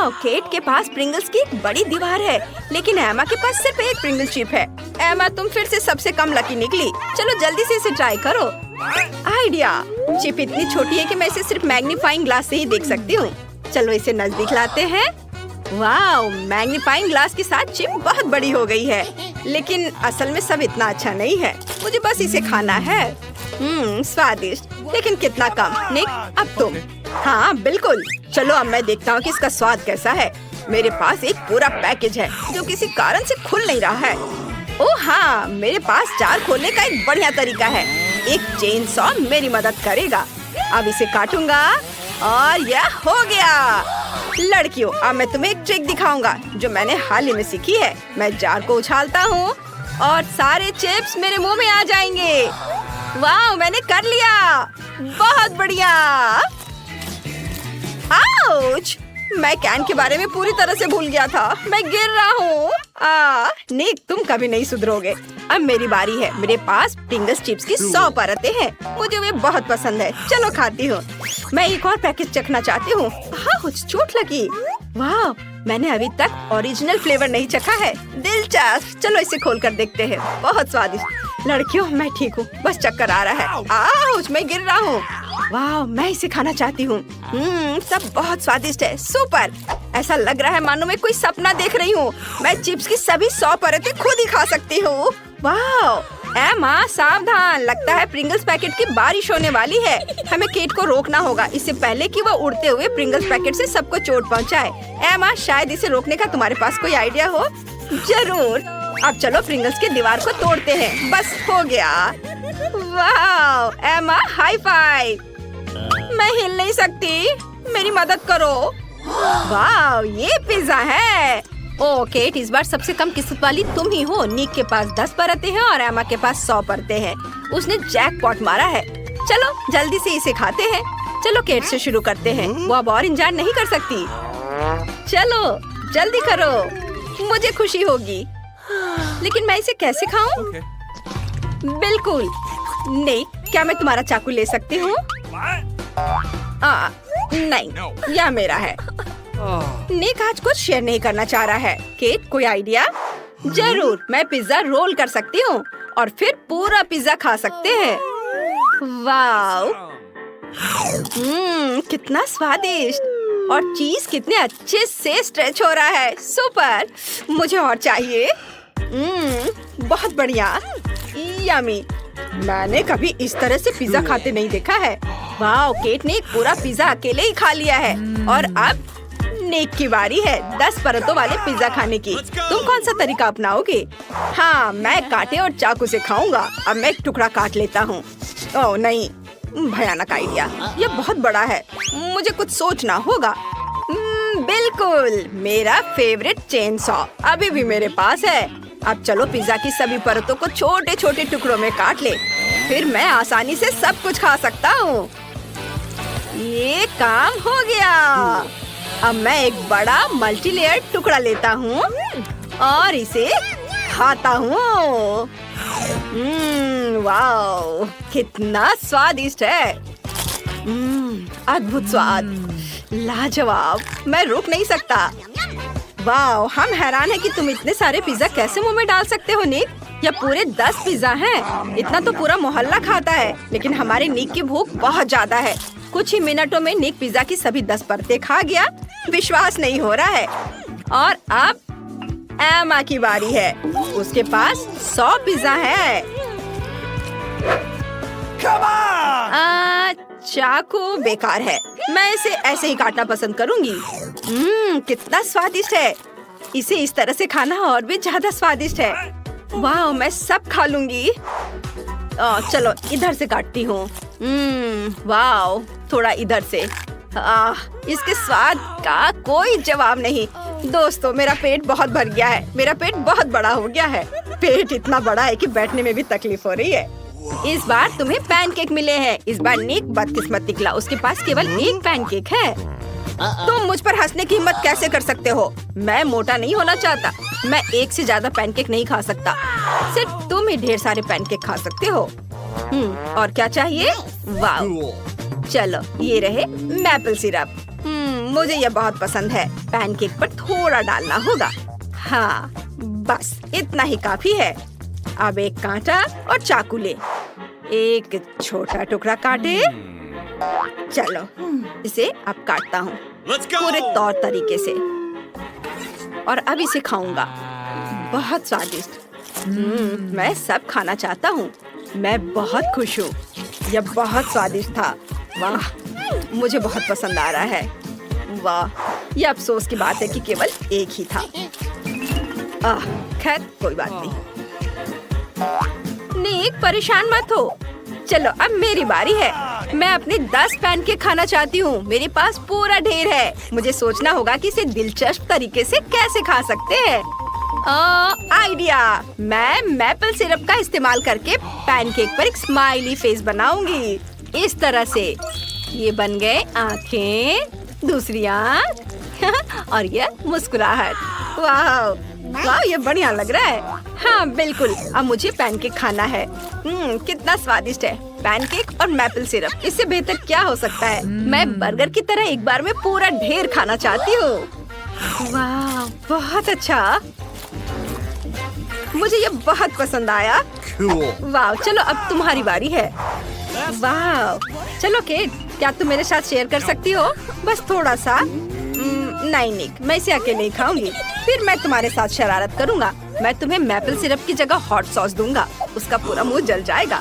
वाह, केट के पास प्रिंगल्स की एक बड़ी दीवार है, लेकिन एमा के पास सिर्फ एक प्रिंगल चिप है। एमा, तुम फिर से सबसे कम लकी निकली। चलो जल्दी से इसे ट्राई करो। आइडिया, चिप इतनी छोटी है कि मैं इसे सिर्फ मैग्नीफाइंग ग्लास से ही देख सकती हूँ। चलो इसे नजदीक लाते हैं। वाह, मैग्नीफाइंग ग्लास के साथ चिप बहुत बड़ी हो गई है, लेकिन असल में सब इतना अच्छा नहीं है। मुझे बस इसे खाना है। स्वादिष्ट, लेकिन कितना कम। निक, अब तुम। हाँ बिल्कुल। चलो अब मैं देखता हूँ कि इसका स्वाद कैसा है। मेरे पास एक पूरा पैकेज है जो किसी कारण से खुल नहीं रहा है। ओह हाँ, मेरे पास जार खोलने का एक बढ़िया तरीका है। एक चेन सॉ मेरी मदद करेगा। अब इसे काटूंगा और यह हो गया। लड़कियों, अब मैं तुम्हें एक ट्रिक दिखाऊंगा जो मैंने हाल ही में सीखी है। मैं जार को उछालता हूँ और सारे चिप्स मेरे मुंह में आ जाएंगे। वाह, मैंने कर लिया। बहुत बढ़िया। आउच! मैं कैन के बारे में पूरी तरह से भूल गया था। मैं गिर रहा हूँ। निक, तुम कभी नहीं सुधरोगे। अब मेरी बारी है। मेरे पास प्रिंगल्स चिप्स की 100 परतें हैं। मुझे वे बहुत पसंद है। चलो खाती हूँ। मैं एक और पैकेट चखना चाहती हूँ। हाँ, कुछ चोट लगी। वाह, मैंने अभी तक ओरिजिनल फ्लेवर नहीं चखा है। दिलचस्प। चलो इसे खोल कर देखते हैं। बहुत स्वादिष्ट। लड़कियों, मैं ठीक हूँ, बस चक्कर आ रहा है। आउच, मैं गिर रहा हूँ। वाह, मैं इसे खाना चाहती हूँ। सब बहुत स्वादिष्ट है। सुपर। ऐसा लग रहा है मानो मैं कोई सपना देख रही हूँ। मैं चिप्स की सभी 100 परतें खुद ही खा सकती हूँ। वाह, एमा सावधान, लगता है प्रिंगल्स पैकेट की बारिश होने वाली है। हमें केट को रोकना होगा, इससे पहले कि वह उड़ते हुए प्रिंगल्स पैकेट से सबको चोट पहुँचाए। एमा, शायद इसे रोकने का तुम्हारे पास कोई आइडिया हो। जरूर। अब चलो प्रिंगल्स की दीवार को तोड़ते हैं। बस हो गया। वाह एमा, हाई फाइव। मैं हिल नहीं सकती, मेरी मदद करो। वाह, ये पिज्जा है। ओ केट, इस बार सबसे कम किस्मत वाली तुम ही हो। निक के पास 10 परतें हैं और एमा के पास 100 परतें हैं। उसने जैकपॉट मारा है। चलो जल्दी से इसे खाते हैं। चलो केट से शुरू करते हैं। वो अब और इंतजार नहीं कर सकती। चलो जल्दी करो, मुझे खुशी होगी। लेकिन मैं इसे कैसे खाऊं? बिल्कुल नहीं। क्या मैं तुम्हारा चाकू ले सकती हूँ? नहीं, यह मेरा है। निक आज कुछ शेयर नहीं करना चाह रहा है। केट, कोई आइडिया? जरूर, मैं पिज्जा रोल कर सकती हूँ और फिर पूरा पिज्जा खा सकते हैं। वाह, कितना स्वादिष्ट। और चीज कितने अच्छे से स्ट्रेच हो रहा है। सुपर, मुझे और चाहिए। बहुत बढ़िया। यम्मी। मैंने कभी इस तरह से पिज्जा खाते नहीं देखा है। वाह, केट ने एक पूरा पिज्जा अकेले ही खा लिया है। और अब निक की बारी है 10 परतों वाले पिज्जा खाने की। तुम कौन सा तरीका अपनाओगे? हाँ, मैं कांटे और चाकू से खाऊंगा। अब मैं एक टुकड़ा काट लेता हूँ। ओह नहीं, भयानक आइडिया। यह बहुत बड़ा है, मुझे कुछ सोचना होगा। बिल्कुल, मेरा फेवरेट चेन सॉ अभी भी मेरे पास है। अब चलो पिज्जा की सभी परतों को छोटे छोटे टुकड़ों में काट ले, फिर मैं आसानी से सब कुछ खा सकता हूँ। ये काम हो गया। अब मैं एक बड़ा मल्टीलेयर टुकड़ा लेता हूँ और इसे खाता हूँ। वाह, कितना स्वादिष्ट है। अद्भुत स्वाद, लाजवाब। मैं रुक नहीं सकता। वाह, हम हैरान हैं कि तुम इतने सारे पिज्जा कैसे मुंह में डाल सकते हो निक। यह पूरे 10 पिज्जा हैं। इतना तो पूरा मोहल्ला खाता है। लेकिन हमारे निक की भूख बहुत ज्यादा है। कुछ ही मिनटों में निक पिज्जा की सभी 10 परतें खा गया। विश्वास नहीं हो रहा है। और अब एमा की बारी है। उसके पास 100 पिज्जा है। चाकू बेकार है। मैं इसे ऐसे ही काटना पसंद करूंगी। कितना स्वादिष्ट है। इसे इस तरह से खाना और भी ज्यादा स्वादिष्ट है। वाह, मैं सब खा लूंगी। चलो इधर से काटती हूँ। वाह, थोड़ा इधर से। इसके स्वाद का कोई जवाब नहीं। दोस्तों, मेरा पेट बहुत भर गया है। मेरा पेट बहुत बड़ा हो गया है। पेट इतना बड़ा है कि बैठने में भी तकलीफ हो रही है। इस बार तुम्हें पैनकेक मिले हैं। इस बार निक बदकिस्मत निकला। उसके पास केवल एक पैनकेक है। तुम मुझ पर हंसने की हिम्मत कैसे कर सकते हो? मैं मोटा नहीं होना चाहता। मैं एक से ज्यादा पैनकेक नहीं खा सकता। सिर्फ तुम ही ढेर सारे पैनकेक खा सकते हो। और क्या चाहिए? वाह, चलो ये रहे मैपल सिरप। मुझे ये बहुत पसंद है। पैनकेक पर थोड़ा डालना होगा। हाँ, बस इतना ही काफी है। अब एक कांटा और चाकू ले। एक छोटा टुकड़ा काटे। चलो, इसे अब काटता हूँ पूरे तौर तरीके से और अब इसे खाऊंगा। बहुत स्वादिष्ट। मैं सब खाना चाहता हूँ। मैं बहुत खुश हूँ। यह बहुत स्वादिष्ट था। वाह, मुझे बहुत पसंद आ रहा है। वाह, यह अफसोस की बात है कि केवल एक ही था। खैर, कोई बात नहीं। निक, परेशान मत हो। चलो, अब मेरी बारी है। मैं अपने 10 पैनकेक खाना चाहती हूँ। मेरे पास पूरा ढेर है। मुझे सोचना होगा कि इसे दिलचस्प तरीके से कैसे खा सकते हैं। आइडिया! मैं मैपल सिरप का इस्तेमाल करके पैनकेक पर एक स्माइली फेस बनाऊंगी। इस तरह से। ये बन गए आँखें, दूसरी आँख और ये मुस्कुराहट। वाह वाह, ये बढ़िया लग रहा है। हाँ बिल्कुल, अब मुझे पैनकेक खाना है। कितना स्वादिष्ट है। पैनकेक और मैपल सिरप, इससे बेहतर क्या हो सकता है। मैं बर्गर की तरह एक बार में पूरा ढेर खाना चाहती हूँ। वाह, बहुत अच्छा। मुझे ये बहुत पसंद आया। वाह, चलो अब तुम्हारी बारी है। वाह, चलो केट, क्या तुम मेरे साथ शेयर कर सकती हो? बस थोड़ा सा। नहीं निक, मैं इसे अकेले ही खाऊंगी। फिर मैं तुम्हारे साथ शरारत करूंगा। मैं तुम्हें मैपल सिरप की जगह हॉट सॉस दूंगा। उसका पूरा मुंह जल जाएगा।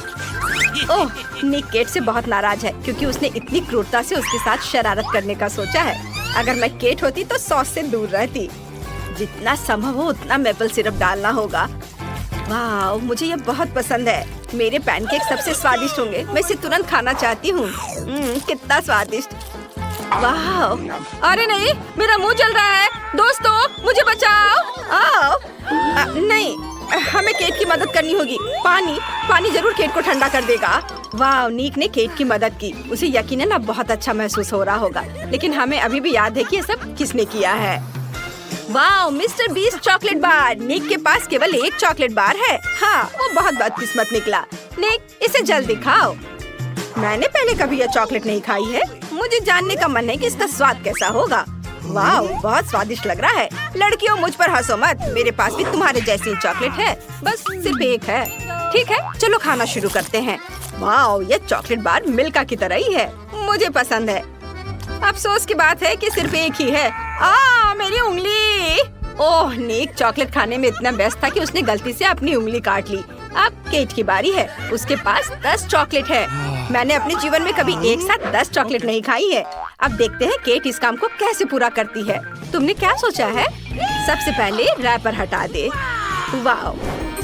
ओह, निक केट से बहुत नाराज है क्योंकि उसने इतनी क्रूरता से उसके साथ शरारत करने का सोचा है। अगर मैं केट होती तो सॉस से दूर रहती। जितना संभव हो उतना मैपल सिरप डालना होगा। वाह, मुझे ये बहुत पसंद है। मेरे पैनकेक सबसे स्वादिष्ट होंगे। मैं इसे तुरंत खाना चाहती हूँ। कितना स्वादिष्ट। वाह, अरे नहीं, मेरा मुंह जल रहा है। दोस्तों, मुझे बचाओ। नहीं, हमें केट की मदद करनी होगी। पानी जरूर केट को ठंडा कर देगा। वाह, नीक ने केट की मदद की। उसे यकीनन अब बहुत अच्छा महसूस हो रहा होगा। लेकिन हमें अभी भी याद है कि ये सब किसने किया है। वाह, मिस्टर बीस्ट चॉकलेट बार। निक के पास केवल एक चॉकलेट बार है। हाँ, वो बहुत बदकिस्मत निकला। निक, इसे जल्दी खाओ। मैंने पहले कभी यह चॉकलेट नहीं खाई है। मुझे जानने का मन है कि इसका स्वाद कैसा होगा। वाह, बहुत स्वादिष्ट लग रहा है। लड़कियों, मुझ पर हंसो मत। मेरे पास भी तुम्हारे जैसी चॉकलेट है, बस सिर्फ एक है। ठीक है, चलो खाना शुरू करते हैं। वाह, ये चॉकलेट बार मिल्का की तरह ही है। मुझे पसंद है। अफसोस की बात है कि सिर्फ एक ही है। मेरी उंगली। ओह, निक चॉकलेट खाने में इतना व्यस्त था कि उसने गलती से अपनी उंगली काट ली। अब केट की बारी है। उसके पास 10 चॉकलेट है। मैंने अपने जीवन में कभी एक साथ 10 चॉकलेट नहीं खाई है। अब देखते हैं केट इस काम को कैसे पूरा करती है। तुमने क्या सोचा है? सबसे पहले रैपर हटा दे। वाह,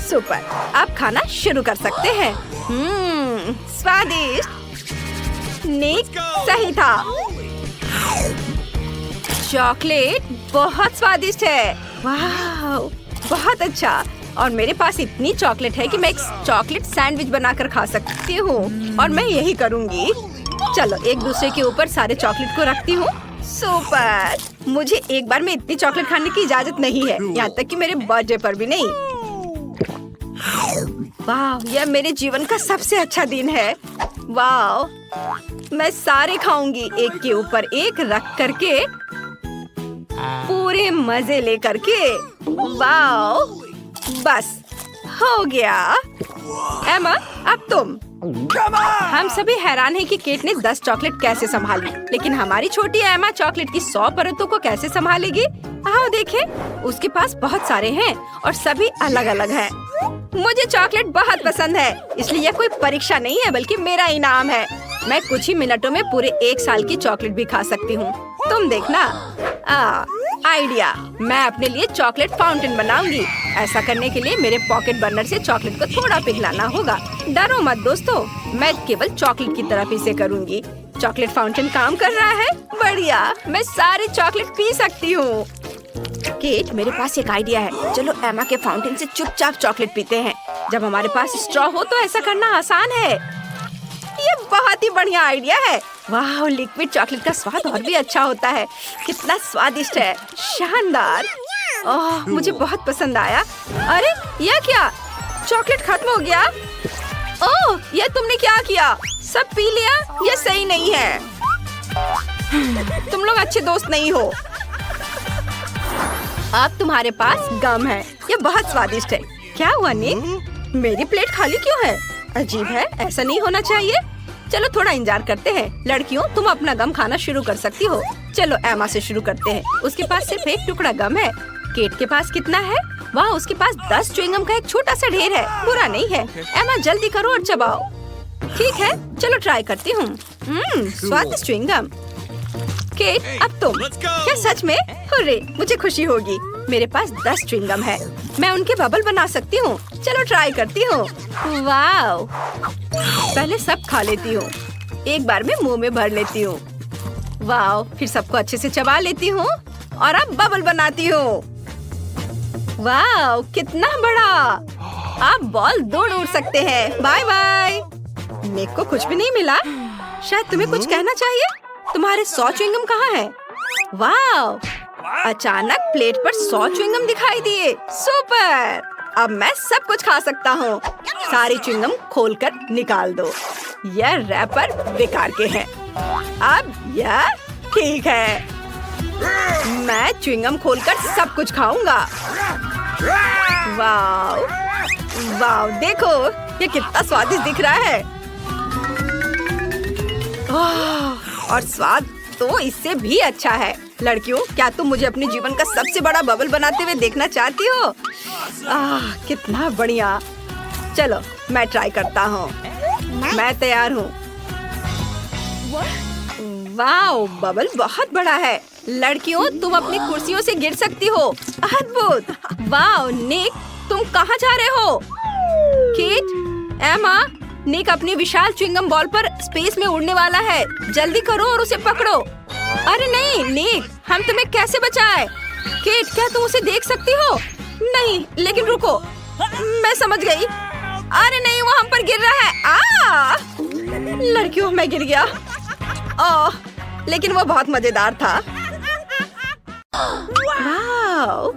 सुपर। अब खाना शुरू कर सकते हैं। स्वादिष्ट। निक सही था। चॉकलेट बहुत स्वादिष्ट है। वाह, बहुत अच्छा। और मेरे पास इतनी चॉकलेट है कि मैं एक चॉकलेट सैंडविच बनाकर खा सकती हूँ। और मैं यही करूँगी। चलो, एक दूसरे के ऊपर सारे चॉकलेट को रखती हूँ। सुपर। मुझे एक बार में इतनी चॉकलेट खाने की इजाजत नहीं है, यहाँ तक कि मेरे बर्थडे पर भी नहीं। वाह, यह मेरे जीवन का सबसे अच्छा दिन है। वाह, मैं सारे खाऊंगी, एक के ऊपर एक रख करके, पूरे मजे ले करके। वाह, बस हो गया। एमा, अब तुम। हम सभी हैरान हैं कि केट ने 10 चॉकलेट कैसे संभाली, लेकिन हमारी छोटी एमा चॉकलेट की 100 परतों को कैसे संभालेगी? आओ देखें। उसके पास बहुत सारे हैं और सभी अलग अलग हैं। मुझे चॉकलेट बहुत पसंद है, इसलिए यह कोई परीक्षा नहीं है बल्कि मेरा इनाम है। मैं कुछ ही मिनटों में पूरे 1 साल की चॉकलेट भी खा सकती हूँ। तुम देखना। आइडिया, मैं अपने लिए चॉकलेट फाउंटेन बनाऊंगी। ऐसा करने के लिए मेरे पॉकेट बर्नर से चॉकलेट को थोड़ा पिघलाना होगा। डरो मत दोस्तों, मैं केवल चॉकलेट की तरफ इसे करूंगी। चॉकलेट फाउंटेन काम कर रहा है। बढ़िया, मैं सारे चॉकलेट पी सकती हूँ। केट, मेरे पास एक आइडिया है। चलो एमा के फाउंटेन से चुपचाप चॉकलेट पीते हैं। जब हमारे पास स्ट्रॉ हो तो ऐसा करना आसान है। ये बहुत ही बढ़िया आइडिया है। वाह, लिक्विड चॉकलेट का स्वाद और भी अच्छा होता है। कितना स्वादिष्ट है। शानदार। ओह, मुझे बहुत पसंद आया। अरे यह क्या? चॉकलेट खत्म हो गया। ओह, यह तुमने क्या किया? सब पी लिया? यह सही नहीं है। तुम लोग अच्छे दोस्त नहीं हो। अब तुम्हारे पास गम है, ये बहुत स्वादिष्ट है। क्या हुआ निक? मेरी प्लेट खाली क्यों है? अजीब है, ऐसा नहीं होना चाहिए। चलो थोड़ा इंतजार करते हैं। लड़कियों, तुम अपना गम खाना शुरू कर सकती हो। चलो एमा से शुरू करते हैं। उसके पास सिर्फ एक टुकड़ा गम है। केट के पास कितना है? वाह, उसके पास 10 च्युइंगम का एक छोटा सा ढेर है। बुरा नहीं है। एमा जल्दी करो और चबाओ। ठीक है, चलो ट्राई करती हूँ। स्वादिष्ट च्युइंगम। केट, अब तुम। क्या सच में? हुर्रे, मुझे खुशी होगी। मेरे पास 10 च्युइंगम है। मैं उनके बबल बना सकती हूँ। चलो ट्राई करती हूँ। वाव, पहले सब खा लेती हूँ। एक बार में मुंह में भर लेती हूँ। वाव, फिर सबको अच्छे से चबा लेती हूँ और अब बबल बनाती हूँ। वाव, कितना बड़ा! आप बॉल दौड़ उड़ सकते हैं। Bye bye. निक को कुछ भी नहीं मिला। शायद तुम्हें कुछ कहना चाहिए। तुम्हारे 100 च्युइंगम कहाँ हैं? वाव, अचानक प्लेट पर 100 च्युइंगम दिखाई दिए। सुपर! अब मैं सब कुछ खा सकता हूँ। सारी च्युइंगम खोलकर निकाल दो। यह रैपर बेकार के हैं। अब यह ठीक है। मैं च्युइंगम खोलकर सब कुछ खाऊंगा। वाव, वाव, देखो ये कितना स्वादिष्ट दिख रहा है। और स्वाद तो इससे भी अच्छा है। लड़कियों, क्या तुम मुझे अपने जीवन का सबसे बड़ा बबल बनाते हुए देखना चाहती हो? कितना बढ़िया। चलो मैं ट्राई करता हूँ। मैं तैयार हूँ। वाओ, बबल बहुत बड़ा है। लड़कियों, तुम अपनी कुर्सियों से गिर सकती हो। अद्भुत! वाओ, निक, तुम कहाँ जा रहे हो? केट, एमा, निक अपनी विशाल च्युइंगम बॉल पर स्पेस में उड़ने वाला है। जल्दी करो और उसे पकड़ो। अरे नहीं निक, हम तुम्हें कैसे बचाएं? केट, क्या तुम उसे देख सकती हो? नहीं, लेकिन रुको, मैं समझ गई। अरे नहीं, वो हम पर गिर रहा है। लड़कियों, मैं गिर गया। लेकिन वो बहुत मजेदार था। वाओ!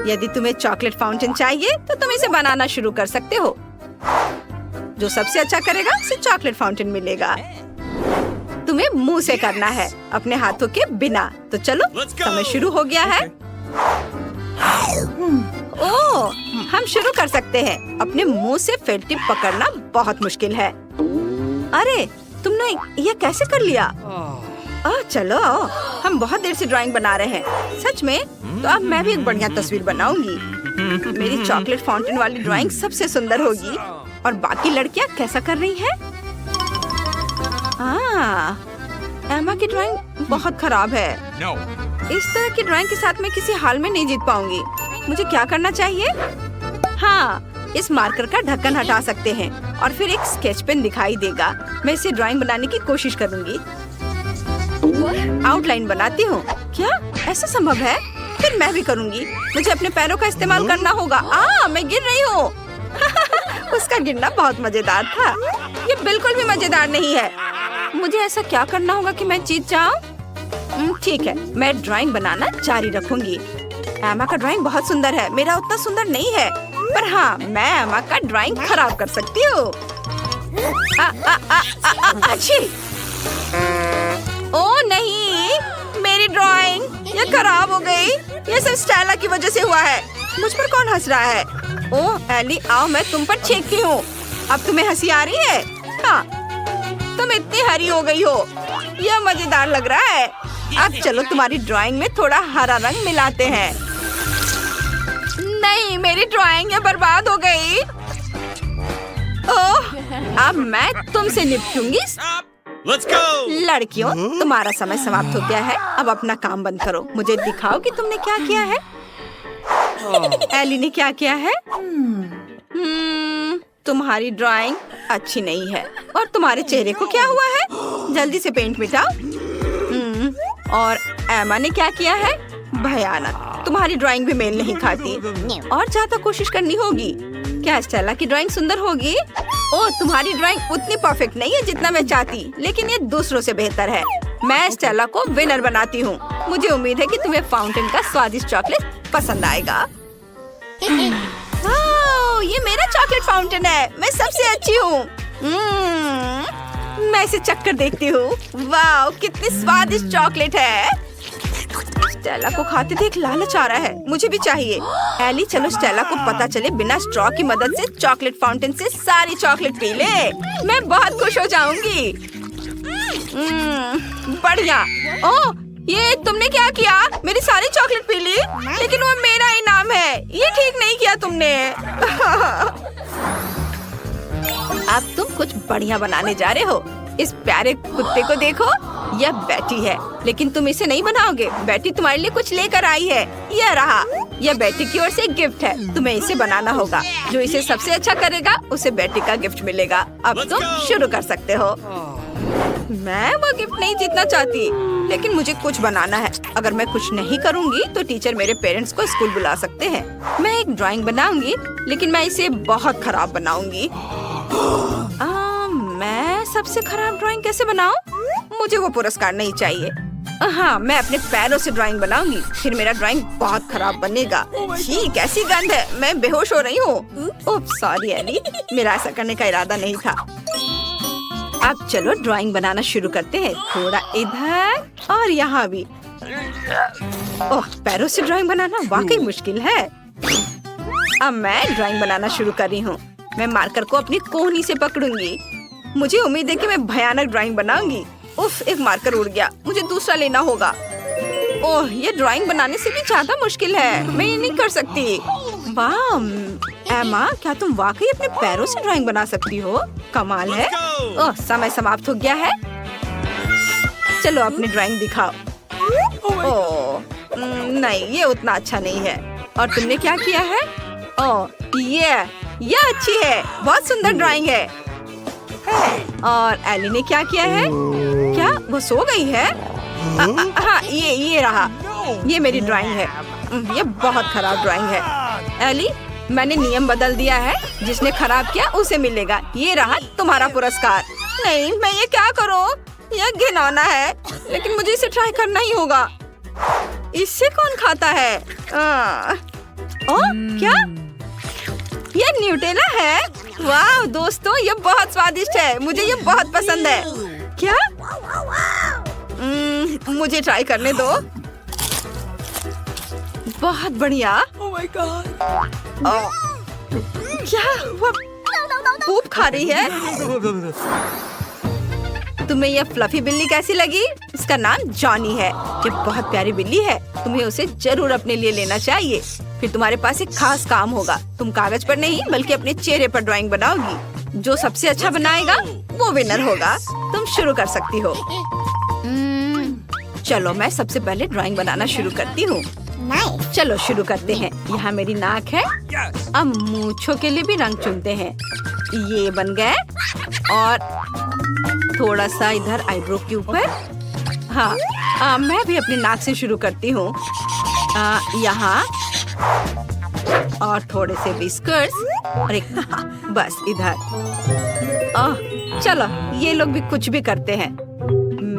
यदि तुम्हें चॉकलेट फाउंटेन चाहिए तो तुम इसे बनाना शुरू कर सकते हो। जो सबसे अच्छा करेगा उसे चॉकलेट फाउंटेन मिलेगा। तुम्हें मुंह से करना है, अपने हाथों के बिना। तो चलो, समय शुरू हो गया है। ओह, हम शुरू कर सकते हैं। अपने मुंह से फेल्ट टिप पकड़ना बहुत मुश्किल है। अरे, तुमने ये कैसे कर लिया? चलो, हम बहुत देर से ड्राइंग बना रहे हैं। सच में? तो अब मैं भी एक बढ़िया तस्वीर बनाऊंगी। मेरी चॉकलेट फाउंटेन वाली ड्राइंग सबसे सुंदर होगी। और बाकी लड़कियां कैसा कर रही हैं? एमा की ड्राइंग बहुत खराब है। इस तरह की ड्राइंग के साथ मैं किसी हाल में नहीं जीत पाऊंगी। मुझे क्या करना चाहिए? इस मार्कर का ढक्कन हटा सकते हैं और फिर एक स्केच पेन दिखाई देगा। मैं इसे ड्राइंग बनाने की कोशिश करूंगी। आउटलाइन बनाती हूँ। क्या ऐसा संभव है? फिर मैं भी करूंगी। मुझे अपने पैरों का इस्तेमाल करना होगा। मैं गिर रही हूँ। उसका गिरना बहुत मजेदार था। ये बिल्कुल भी मजेदार नहीं है। मुझे ऐसा क्या करना होगा कि मैं जीत जाऊँ? ठीक है, मैं ड्राइंग बनाना जारी रखूंगी। एमा का ड्राइंग बहुत सुंदर है। मेरा उतना सुंदर नहीं है, पर हाँ, मैं एमा का ड्राइंग खराब कर सकती हूँ। अच्छी। ओह नहीं, मेरी ड्राइंग ये खराब हो गई। ये सब स्टेला की वजह से हुआ है। मुझ पर कौन हंस रहा है? ओह एली, आओ मैं तुम पर छींकती हूँ। अब तुम्हें हंसी आ रही है? तुम इतनी हरी हो गई हो। यह मजेदार लग रहा है। अब चलो तुम्हारी ड्राइंग में थोड़ा हरा रंग मिलाते हैं। नहीं, मेरी ड्राइंग ये बर्बाद हो गई। ओह, अब मैं तुमसे निपटूंगी। लड़कियों, तुम्हारा समय समाप्त हो गया है। अब अपना काम बंद करो। मुझे दिखाओ कि तुमने क्या किया है। एली ने क्या किया है? तुम्हारी ड्राइंग अच्छी नहीं है। और तुम्हारे चेहरे को क्या हुआ है? जल्दी से पेंट मिटाओ। और एमा ने क्या किया है? भयानक। तुम्हारी ड्राइंग भी मेल नहीं खाती। और ज्यादा कोशिश करनी होगी। क्या स्टेला की ड्राइंग सुंदर होगी? ओह, तुम्हारी ड्राइंग उतनी परफेक्ट नहीं है जितना मैं चाहती, लेकिन ये दूसरों से बेहतर है। मैं स्टेला को विनर बनाती हूँ। मुझे उम्मीद है कि तुम्हें फाउंटेन का स्वादिष्ट चॉकलेट पसंद आएगा। ये मेरा चॉकलेट फाउंटेन है। मैं सबसे अच्छी हूँ। मैं इसे चक्कर देखती हूँ। वाह, कितनी स्वादिष्ट चॉकलेट है। स्टेला को खाते देख लालच आ रहा है, मुझे भी चाहिए। एली, चलो स्टेला को पता चले बिना स्ट्रॉ की मदद से चॉकलेट फाउंटेन से सारी चॉकलेट पी ले। मैं बहुत खुश हो जाऊंगी। बढ़िया। ओह, ये तुमने क्या किया? मेरी सारी चॉकलेट पी ली? लेकिन वो मेरा इनाम है। ये ठीक नहीं किया तुमने। अब तुम कुछ बढ़िया बनाने जा रहे हो। इस प्यारे कुत्ते को देखो, यह बैटी है, लेकिन तुम इसे नहीं बनाओगे। बैटी तुम्हारे लिए कुछ लेकर आई है। यह रहा, यह बैटी की ओर से एक गिफ्ट है। तुम्हें इसे बनाना होगा। जो इसे सबसे अच्छा करेगा उसे बैटी का गिफ्ट मिलेगा। अब तुम शुरू कर सकते हो। मैं वो गिफ्ट नहीं जीतना चाहती, लेकिन मुझे कुछ बनाना है। अगर मैं कुछ नहीं करूँगी तो टीचर मेरे पेरेंट्स को स्कूल बुला सकते हैं। मैं एक ड्राइंग बनाऊंगी, लेकिन मैं इसे बहुत खराब बनाऊंगी। मैं सबसे खराब ड्राइंग कैसे बनाऊं? मुझे वो पुरस्कार नहीं चाहिए। हाँ, मैं अपने पैरों से ड्राइंग बनाऊंगी, फिर मेरा ड्राइंग बहुत खराब बनेगा। छी, कैसी गंध है। मैं बेहोश हो रही हूँ। ओह सॉरी एली, मेरा ऐसा करने का इरादा नहीं था। अब चलो ड्राइंग बनाना शुरू करते हैं। थोड़ा इधर और यहाँ भी। ओह, पैरों से ड्राइंग बनाना वाकई मुश्किल है। अब मैं ड्राइंग बनाना शुरू कर रही हूँ। मैं मार्कर को अपनी कोहनी से पकड़ूंगी। मुझे उम्मीद है कि मैं भयानक ड्राइंग बनाऊंगी। उफ, एक मार्कर उड़ गया। मुझे दूसरा लेना होगा। ओह, ये ड्राइंग बनाने से भी ज्यादा मुश्किल है। मैं ये नहीं कर सकती। वाह एमा, क्या तुम वाकई अपने पैरों से ड्राइंग बना सकती हो? कमाल है। ओह, समय समाप्त हो गया है। चलो अपनी ड्राइंग दिखाओ। ओह नहीं, ये उतना अच्छा नहीं है। और तुमने क्या किया है? ओह ये अच्छी है। बहुत सुंदर ड्राइंग है। और एली ने क्या किया है? क्या वो सो गई है? हाँ, ये रहा। ये मेरी ड्राइंग है। ये बहुत खराब ड्राइंग है। एली, मैंने नियम बदल दिया है। जिसने खराब किया उसे मिलेगा। ये रहा तुम्हारा पुरस्कार। नहीं, मैं ये क्या करूँ? यह घिनौना है, लेकिन मुझे इसे ट्राई करना ही होगा। इससे कौन खाता है? ओह, क्या ये न्यूटेला है? वाह दोस्तों, ये बहुत स्वादिष्ट है। मुझे ये बहुत पसंद है। क्या? मुझे ट्राई करने दो। बहुत बढ़िया। Oh my God. क्या वो पूप खा रही है? तुम्हें यह फ्लफी बिल्ली कैसी लगी? इसका नाम जॉनी है। ये बहुत प्यारी बिल्ली है। तुम्हें उसे जरूर अपने लिए लेना चाहिए। फिर तुम्हारे पास एक खास काम होगा। तुम कागज पर नहीं बल्कि अपने चेहरे पर ड्राइंग बनाओगी। जो सबसे अच्छा बनाएगा वो विनर होगा। तुम शुरू कर सकती हो। चलो मैं सबसे पहले ड्राइंग बनाना शुरू करती हूँ। चलो शुरू करते हैं। यहाँ मेरी नाक है। अब मूंछों के लिए भी रंग चुनते हैं। ये बन गए। और थोड़ा सा इधर आईब्रो के ऊपर। हाँ, मैं भी अपनी नाक से शुरू करती हूँ। यहाँ और थोड़े से व्हिस्कर्स और एक बस इधर। चलो ये लोग भी कुछ भी करते हैं।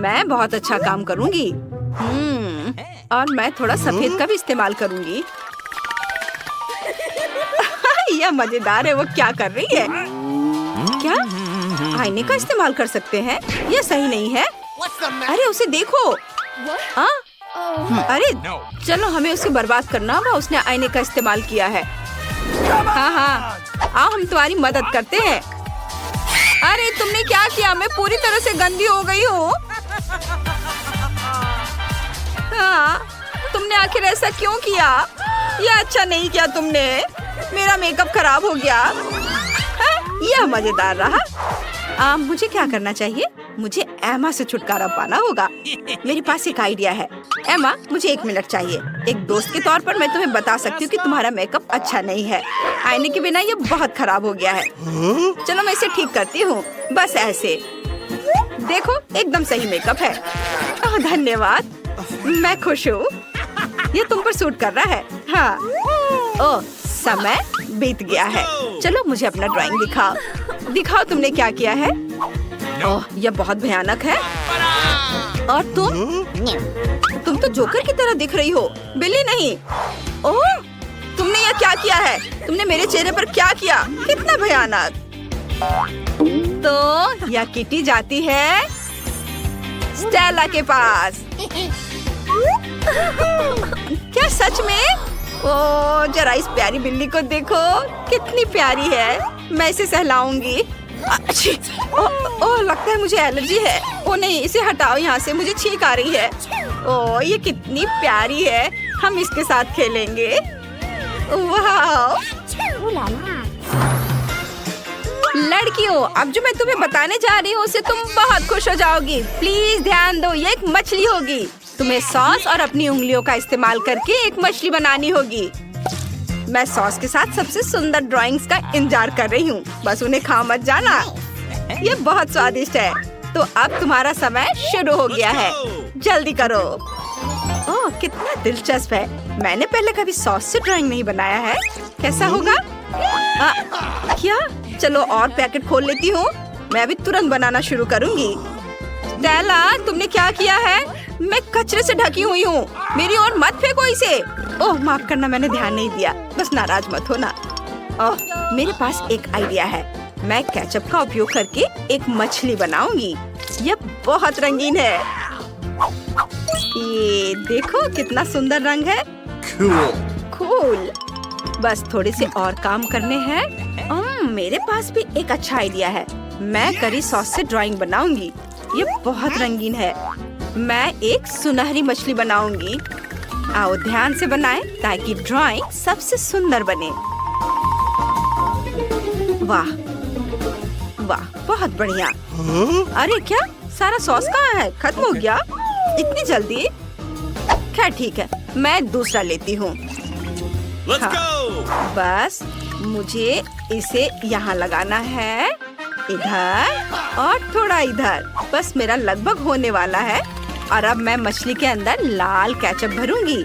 मैं बहुत अच्छा काम करूँगी। और मैं थोड़ा सफेद का भी इस्तेमाल करूँगी। यह मजेदार है। वो क्या कर रही है? क्या आईने का इस्तेमाल कर सकते हैं? यह सही नहीं है। अरे उसे देखो। अरे चलो हमें उसे बर्बाद करना होगा। उसने आईने का इस्तेमाल किया है। हाँ, आओ हम तुम्हारी मदद करते हैं। अरे तुमने क्या किया? मैं पूरी तरह से गंदी हो गई हूँ। हाँ, तुमने आखिर ऐसा क्यों किया? यह अच्छा नहीं किया तुमने। मेरा मेकअप खराब हो गया। यह मजेदार रहा। मुझे क्या करना चाहिए? मुझे एमा से छुटकारा पाना होगा। मेरे पास एक आइडिया है। एमा, मुझे 1 मिनट चाहिए। एक दोस्त के तौर पर मैं तुम्हें बता सकती हूँ कि तुम्हारा मेकअप अच्छा नहीं है। आईने के बिना ये बहुत खराब हो गया है। चलो मैं इसे ठीक करती हूँ। बस ऐसे देखो, एकदम सही मेकअप है। धन्यवाद, मैं खुश हूँ। ये तुम पर सूट कर रहा है। हाँ। ओह, समय बीत गया है। चलो मुझे अपना ड्राइंग दिखाओ तुमने क्या किया है। ओह, यह बहुत भयानक है। और तुम तो जोकर की तरह दिख रही हो, बिल्ली नहीं। ओह, तुमने यह क्या किया है? तुमने मेरे चेहरे पर क्या किया? कितना भयानक। तो यह किटी जाती है स्टेला के पास। क्या सच में? ओ, जरा इस प्यारी बिल्ली को देखो, कितनी प्यारी है। मैं इसे सहलाऊंगी। ओह, लगता है मुझे एलर्जी है। ओ नहीं, इसे हटाओ यहाँ से, मुझे छींक आ रही है। ओ, ये कितनी प्यारी है। हम इसके साथ खेलेंगे। वाह! लड़कियों, अब जो मैं तुम्हें बताने जा रही हूँ उससे तुम बहुत खुश हो जाओगी। प्लीज ध्यान दो, ये एक मछली होगी। तुम्हें सॉस और अपनी उंगलियों का इस्तेमाल करके एक मछली बनानी होगी। मैं सॉस के साथ सबसे सुंदर ड्राइंग्स का इंतजार कर रही हूँ। बस उन्हें खा मत जाना। ये बहुत स्वादिष्ट है। तो अब तुम्हारा समय शुरू हो गया है। जल्दी करो। ओह, कितना दिलचस्प है। मैंने पहले कभी सॉस से ड्राइंग नहीं बनाया है। कैसा होगा? क्या? चलो और पैकेट खोल लेती हूँ। मैं अभी तुरंत बनाना शुरू करूँगी। स्टेला, तुमने क्या किया है? मैं कचरे से ढकी हुई हूँ। मेरी ओर मत फेंको इसे। ओह, माफ करना, मैंने ध्यान नहीं दिया। बस नाराज मत होना। ओह, मेरे पास एक आइडिया है। मैं केचप का उपयोग करके एक मछली बनाऊंगी। यह बहुत रंगीन है। ये देखो कितना सुंदर रंग है। कूल। बस थोड़े से और काम करने हैं। मेरे पास भी एक अच्छा आइडिया है। मैं करी सॉस से ड्राइंग बनाऊंगी। ये बहुत रंगीन है। मैं एक सुनहरी मछली बनाऊंगी। आओ ध्यान से बनाएं ताकि ड्राइंग सबसे सुंदर बने। वाह वाह, बहुत बढ़िया। अरे क्या, सारा सॉस कहाँ है? खत्म हो गया इतनी जल्दी? खैर ठीक है, मैं दूसरा लेती हूँ। बस मुझे इसे यहाँ लगाना है, इधर और थोड़ा इधर। बस मेरा लगभग होने वाला है। और अब मैं मछली के अंदर लाल केचप भरूंगी।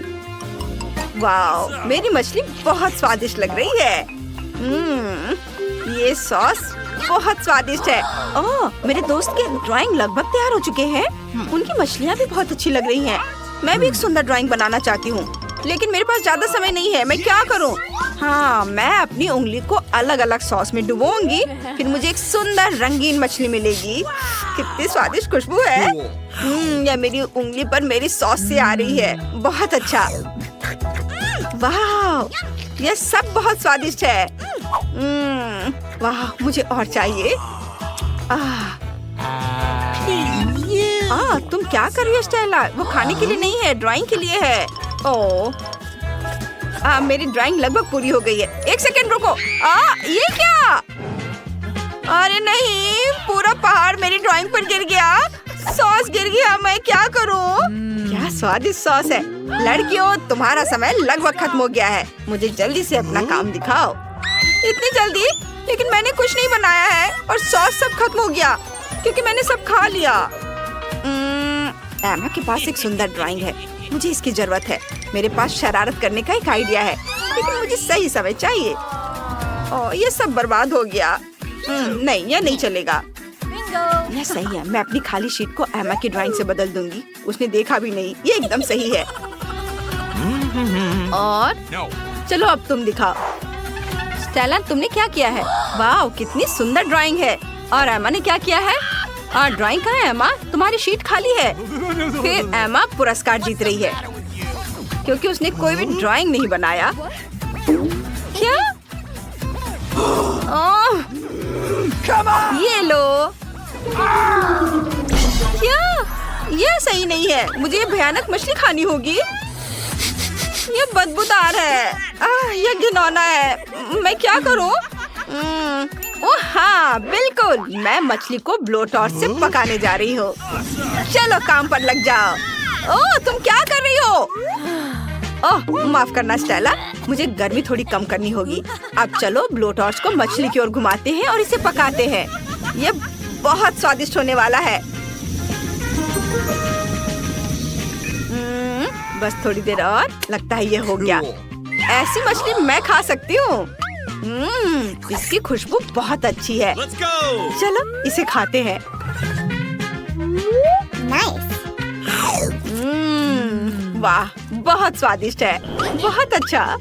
वाह, मेरी मछली बहुत स्वादिष्ट लग रही है। ये सॉस बहुत स्वादिष्ट है। ओह, मेरे दोस्त के ड्राइंग लगभग तैयार हो चुके हैं। उनकी मछलियाँ भी बहुत अच्छी लग रही हैं। मैं भी एक सुंदर ड्राइंग बनाना चाहती हूँ, लेकिन मेरे पास ज्यादा समय नहीं है। मैं क्या करूँ? हाँ, मैं अपनी उंगली को अलग अलग सॉस में डुबोऊंगी। फिर मुझे एक सुंदर रंगीन मछली मिलेगी। कितनी स्वादिष्ट खुशबू है। यह मेरी उंगली पर मेरी सॉस से आ रही है। बहुत अच्छा। वाह, यह सब बहुत स्वादिष्ट है। वाह, मुझे और चाहिए। तुम क्या कर रही हो स्टेला? वो खाने के लिए नहीं है, ड्राइंग के लिए है। ओह, मेरी ड्राइंग लगभग पूरी हो गई है। एक सेकंड रुको। ये क्या? अरे नहीं, पूरा पहाड़ मेरी ड्राइंग पर गिर गया। सॉस गिर गया। मैं क्या करूं? क्या स्वादिष्ट सॉस है। लड़कियों, तुम्हारा समय लगभग खत्म हो गया है। मुझे जल्दी से अपना काम दिखाओ। इतनी जल्दी? लेकिन मैंने कुछ नहीं बनाया है और सॉस सब खत्म हो गया क्योंकि मैंने सब खा लिया। एमा के पास एक सुंदर ड्राइंग है। मुझे इसकी जरूरत है। मेरे पास शरारत करने का एक आइडिया है, लेकिन मुझे सही समय चाहिए। ये सब बर्बाद हो गया। नहीं, यह नहीं चलेगा। यह सही है। मैं अपनी खाली शीट को एमा की ड्राइंग से बदल दूंगी। उसने देखा भी नहीं। ये एकदम सही है। और चलो अब तुम दिखाओ। स्टेला, तुमने क्या किया है? वाह, कितनी सुंदर ड्राइंग है। और एमा ने क्या किया है? ड्राइंग कहाँ है एमा? तुम्हारी शीट खाली है। फिर एमा पुरस्कार जीत रही है क्योंकि उसने कोई भी ड्राइंग नहीं बनाया। क्या? ये लो। क्या? यह सही नहीं है। मुझे ये भयानक मछली खानी होगी। ये बदबूदार है। यह घिनौना है। मैं क्या करूं? ओह हाँ, बिल्कुल। मैं मछली को ब्लो टॉर्च से पकाने जा रही हूँ। चलो काम पर लग जाओ। ओह, तुम क्या कर रही हो? ओह, माफ करना स्टेला, मुझे गर्मी थोड़ी कम करनी होगी। अब चलो ब्लो टॉर्च को मछली की ओर घुमाते हैं और इसे पकाते हैं। ये बहुत स्वादिष्ट होने वाला है। बस थोड़ी देर और। लगता है ये हो गया। ऐसी मछली मैं खा सकती हूँ। इसकी खुशबू बहुत अच्छी है। चलो इसे खाते हैं। वाह, बहुत स्वादिष्ट है। बहुत अच्छा।